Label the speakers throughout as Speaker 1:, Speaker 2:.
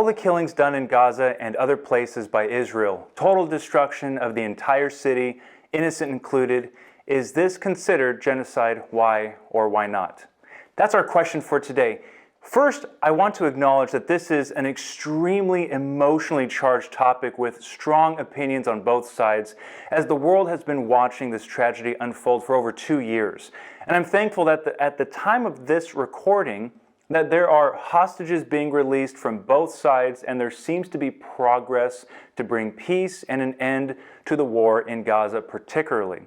Speaker 1: the killings done in Gaza and other places by Israel, total destruction of the entire city, innocent included, is this considered genocide? Why or why not? That's our question for today. First, I want to acknowledge that this is an extremely emotionally charged topic with strong opinions on both sides, as the world has been watching this tragedy unfold for over 2 years. And I'm thankful that at the time of this recording, that there are hostages being released from both sides, and there seems to be progress to bring peace and an end to the war in Gaza particularly.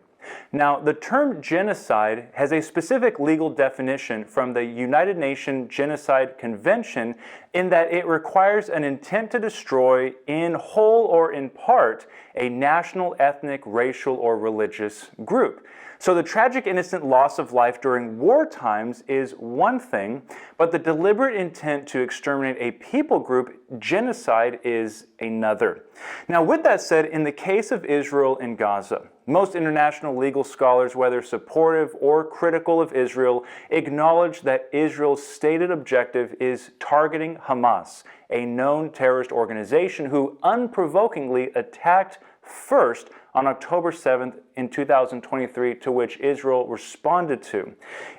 Speaker 1: Now, the term genocide has a specific legal definition from the United Nations Genocide Convention in that it requires an intent to destroy in whole or in part a national, ethnic, racial, or religious group. So the tragic innocent loss of life during war times is one thing, but the deliberate intent to exterminate a people group, genocide, is another. Now, with that said, in the case of Israel and Gaza, most international legal scholars, whether supportive or critical of Israel, acknowledge that Israel's stated objective is targeting Hamas, a known terrorist organization who unprovokingly attacked first on October 7th in 2023, to which Israel responded to.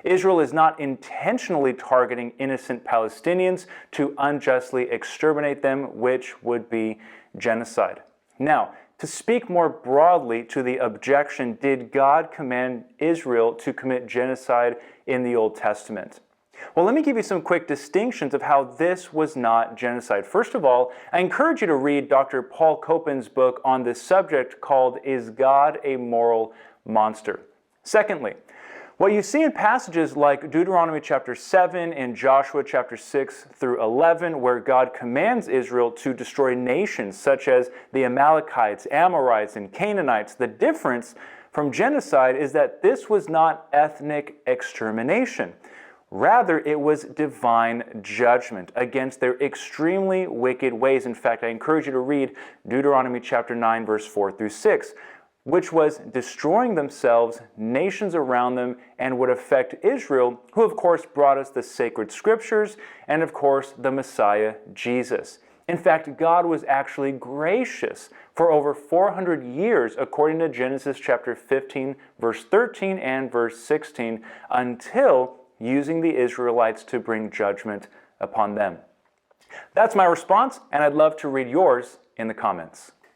Speaker 1: Israel is not intentionally targeting innocent Palestinians to unjustly exterminate them, which would be genocide. Now, to speak more broadly to the objection, did God command Israel to commit genocide in the Old Testament? Well, let me give you some quick distinctions of how this was not genocide. First of all, I encourage you to read Dr. Paul Copan's book on this subject called Is God a Moral Monster? Secondly, what you see in passages like Deuteronomy chapter 7 and Joshua chapter 6 through 11, where God commands Israel to destroy nations such as the Amalekites, Amorites, and Canaanites, the difference from genocide is that this was not ethnic extermination. Rather, it was divine judgment against their extremely wicked ways. In fact, I encourage you to read Deuteronomy chapter 9, verse 4 through 6, which was destroying themselves, nations around them, and would affect Israel, who of course brought us the sacred scriptures, and of course the Messiah, Jesus. In fact, God was actually gracious for over 400 years, according to Genesis chapter 15, verse 13 and verse 16, until using the Israelites to bring judgment upon them. That's my response, and I'd love to read yours in the comments.